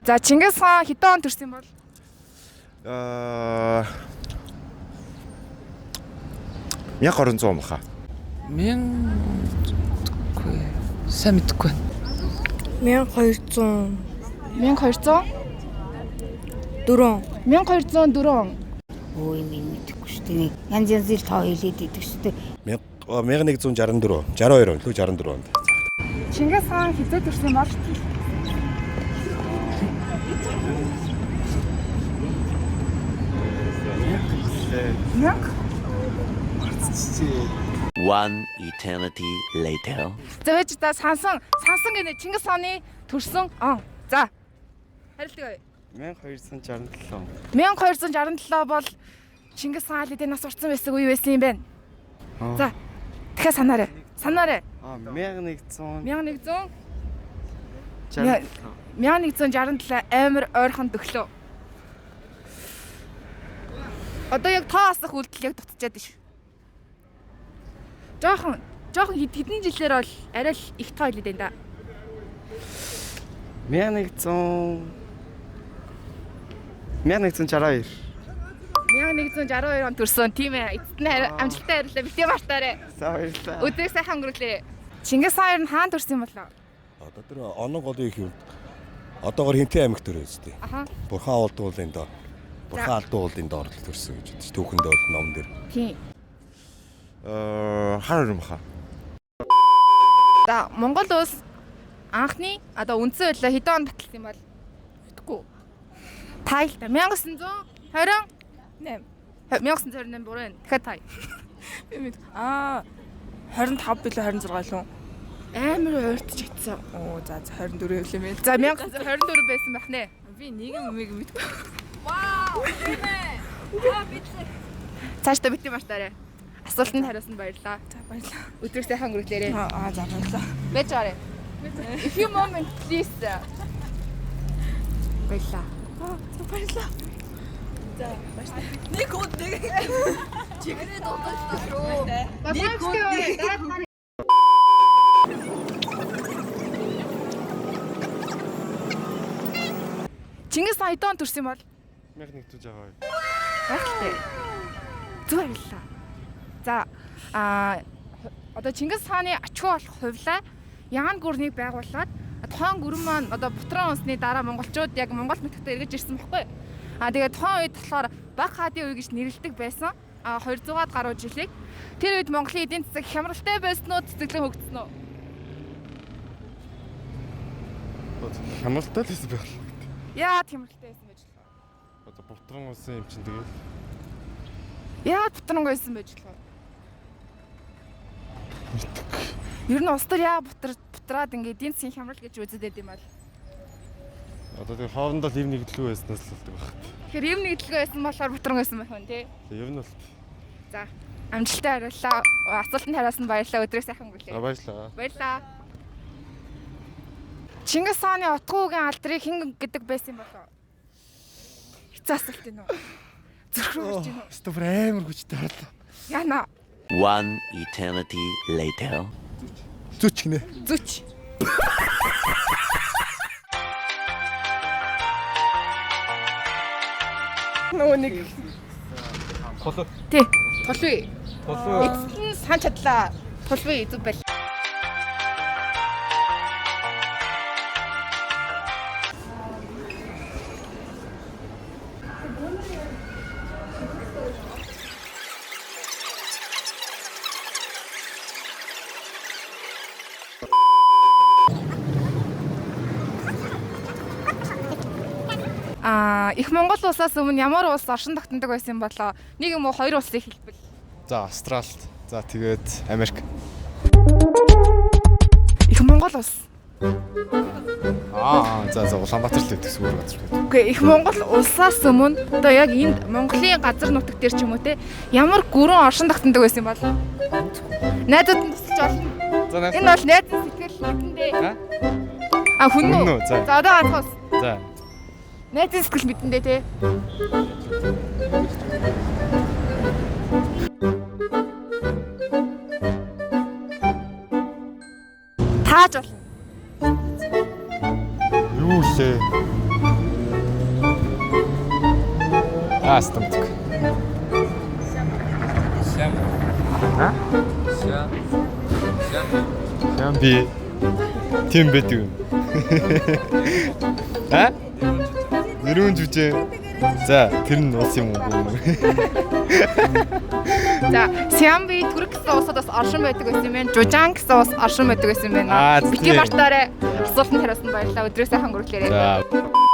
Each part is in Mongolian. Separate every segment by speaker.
Speaker 1: За Чингис хаан хэдэн он төрсөн бол?
Speaker 2: Яг 200 он баха.
Speaker 3: Сайн мэдэхгүй.
Speaker 1: 1200. 1204.
Speaker 4: Өө юм мэдэхгүй шүү дээ. Янз янзын тоо хэлээд идэг шүү дээ.
Speaker 2: 1164, 62 он, 64 онд.
Speaker 1: Чингис хаан хэзээ төрсөн бол?
Speaker 5: One eternity later.
Speaker 1: Зөөж та сансан гэнэ Чингис хааны төрсөн он. За. Харилцагаа.
Speaker 6: 1267.
Speaker 1: 1267 бол Чингис хаан алидын нас урсан байсан үе байсан юм байна. За. Тэгэхээр санаарай.
Speaker 6: 1100.
Speaker 1: 1167 амар ойрхон төглөө. Одоо яг тоо асах үйлдэл яг дутчихад биш. Жохон хэдэн жилээр бол арай л их тоо хэлээд байна да.
Speaker 6: 1162.
Speaker 1: 1162 он төрсөн тийм ээ. Эцэст нь амжилттай хариуллаа. Битээ мартаарай.
Speaker 6: Баярлалаа.
Speaker 1: Өдрийг сайхан өнгөрүүлээ. Чингис хаан нь хаан төрсөн болоо.
Speaker 2: Одоо тэр оног голын их юм. Одоогор Хинтээ аймагт төрөө зү.
Speaker 1: Аха.
Speaker 2: Бурхан алдуулын доор. Бурхан алдуулын доор л төрсөн гэж бодчих. Түүхэндээ бол ном дээр.
Speaker 1: Тийм.
Speaker 2: Хар баха.
Speaker 1: За Монгол улс анхны одоо үндсэн хуулиа хэдэн онд батлсан юм бол мэдэхгүй. Тай л да 1928. 1928 буруу байна. Дахиад тай.
Speaker 7: Би мэд 25 билүү 26 лөө.
Speaker 1: Амар ойртож ицсэн.
Speaker 7: Оо за 24 хэлээ мэл.
Speaker 1: За 1924 байсан байх нэ.
Speaker 7: Би нэг юм мэдгүй.
Speaker 1: Вау! Битлээ. Цаашдаа битээ мартаарай. Асуултанд хариулсанд баярлалаа.
Speaker 7: За баярлалаа.
Speaker 1: Өдрийг сайхан өнгөрүүлээрэй.
Speaker 7: За баярлалаа.
Speaker 1: Байж гараа. A few moments please. Баярлалаа.
Speaker 7: За баярлалаа. За баярлалаа. Нэг хот нэг. Чигнээ дуудаж шүү.
Speaker 1: Нэг хот. Чингис хаан хэдэн он төрсөн юм бол?
Speaker 6: 1162.
Speaker 1: Гайхалтай. Зүг баярлалаа. За одоо Чингис хааны ачуу болох хувьлаа Яан гүрнийг байгуулад тухайн гүрэн маань одоо Бутран улсны дараа монголчууд яг Монгол нутагт эргэж ирсэн байхгүй. Тэгээд тухайн үед болохоор Баг хаадын үе гэж нэрлэдэг байсан. 200-аад гаруй жилиг. Тэр үед Монголын эдийн засаг хямралтай байсан уу, цэцэглэн хөгжсөн үү?
Speaker 6: Хямралтай л байсан байх.
Speaker 1: Яагаад хямралтай байсан байж болох вэ?
Speaker 6: Одоо Бутран улсын юм чинь тэгэл.
Speaker 1: Яагаад Бутран байсан байж болох вэ? Ер нь улс төр яа бутраад ингээд эдийн засгийн хямрал гэж үздэг юм бол.
Speaker 6: Одоо тэр хоорондоо л юм нэгдлгүй байснаас л болдог байх.
Speaker 1: Тэгэхээр юм нэгдлгүй байсан болохоор Бутран байсан байх нь тий.
Speaker 6: Ер нь бол.
Speaker 1: За амжилттай хариуллаа. Асуултанд хариулсан баярлалаа. Өдрийг сайхан өнгөрүүлээ.
Speaker 6: Баярлалаа.
Speaker 1: Баярлалаа. Чингис хааны утгуугийн алдрыг хэн гэдэг байсан юм болоо? Хэцүү асуулт юм уу? Зүрхрүү гэж юм уу?
Speaker 6: Стопер амар хүчтэй харлаа.
Speaker 1: Яна.
Speaker 5: One eternity later.
Speaker 2: Зүч гинэ.
Speaker 1: Зүч. Нөө нэг.
Speaker 6: Толоо.
Speaker 1: Тий. Толгүй. Эцэст нь сан чадлаа. Толгүй зүг байл. Их Монгол улсаас өмнө ямар улс оршин тогтнодог байсан юм болоо? Нэг юм уу хоёр улсыг хэлбэл.
Speaker 6: За Австрал. За тэгээд Америк.
Speaker 1: Их Монгол улс.
Speaker 6: За Улаанбаатар л гэдэг зүгээр газар.
Speaker 1: Окей, их Монгол улсаас өмнө одоо яг энд Монголын газар нутаг дээр ч юм уу те ямар гүрэн оршин тогтнодог байсан юм бол? Найдад нь тусалж олно. Энэ бол найдын сэтгэл мэдэндээ. Хүн үү? За одоо ганцхан.
Speaker 6: За.
Speaker 1: Найдын сэтгэл мэдэндээ те. Тааж болно.
Speaker 6: Юу лээ? Asta мэдгүй. Шам би. Тийм байдаг юм. Нэрүүн жүжээ. За, тэр нь ус юм уу?
Speaker 1: За, Сямби Түрк гэсэн улсад бас оршин байдаг байсан юм байна. Жужаан гэсэн улс оршин байдаг байсан юм байна. Бити мартаарай. Асуултанд хариулсан баярлалаа. Өдрөө сайхан өнгөрүүлээрэй.
Speaker 6: За.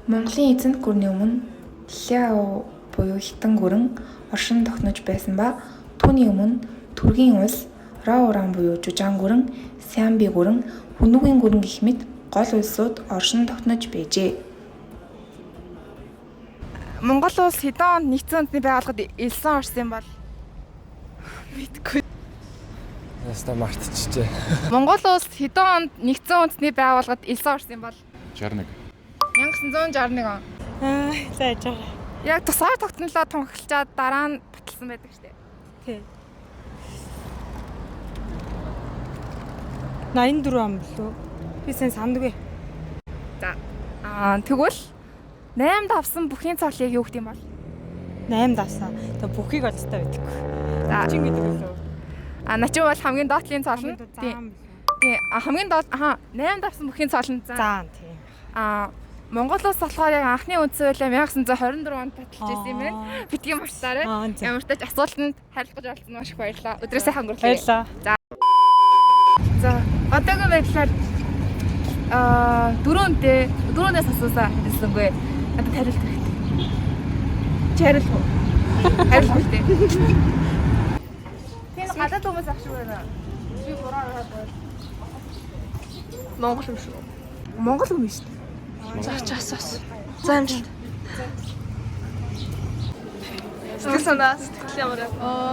Speaker 8: Монголын эзэнт гүрний өмнө Ляо буюу хитэн гүрэн оршин тогтнож байсан ба түүний өмнө Түргийн улс Рауран буюу Жужаан гүрэн, Сямби гүрэн, Хүнүүгийн гүрэн гэх мэт гол улсууд оршин тогтнож байжээ.
Speaker 1: Монгол улс хэдэн онд нэгдсэн үндэсний байгууллагад элсэн орсон юм бол мэдгүй.
Speaker 6: Яста мартчихжээ.
Speaker 1: Монгол улс хэдэн онд нэгдсэн үндэсний байгууллагад элсэн орсон юм бол
Speaker 6: 61.
Speaker 1: 1961 он.
Speaker 7: За яж байгаа.
Speaker 1: Яг тусгаар тогтнолоо тунхаглчаад дараа нь баталсан байдаг шүү дээ.
Speaker 7: Тий. 84 он билүү? Би сайн сандгүй.
Speaker 1: За. Тэгвэл 8-д авсан бүхний цолыг юу гэдэг юм бол?
Speaker 7: 8 давсан. Тэгээ бүхийг олцтой байдаггүй.
Speaker 1: За.
Speaker 7: Чин гэдэг үлээ.
Speaker 1: Начин бол хамгийн доотлын цол нь.
Speaker 7: Тийм.
Speaker 1: Тийм. Хамгийн доод 8-д авсан бүхний цол нь.
Speaker 7: За тийм.
Speaker 1: Монгол улс болохоор яг анхны үндсэн хуулиа 1924 онд баталж ирсэн юм байна. Битгий мартаарай. Ямар ч тач асуултанд хариулж олцсон маш их баярлалаа. Өдрөө сайхан өнгөрүүлээ.
Speaker 7: Баярлалаа.
Speaker 1: За, одоогийн байдлаар дөрөвдөөс асуусаа хэлсэнгүй. Надад хариулт хэрэгтэй. Чи хариулах уу? Хариулах хэрэгтэй. Тийм гадаад хүмүүс ах шиг байна. Би буруу хараад. Монгол юм шүү. Монгол юм шүү.
Speaker 9: Заач. За амжилт. Сэтгэл санаа сэтгэл ямар вэ?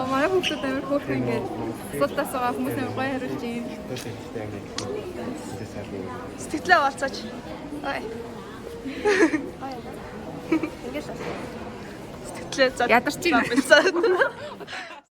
Speaker 1: Манай хүүхдүүд амар хөөрхөн ингээд асуудлаас байгаа хүмүүс амар гоё хариулж юм.
Speaker 9: Сэтгэлээ олцооч. Ой. Сэтгэлээ заа.
Speaker 1: Ядарч байна.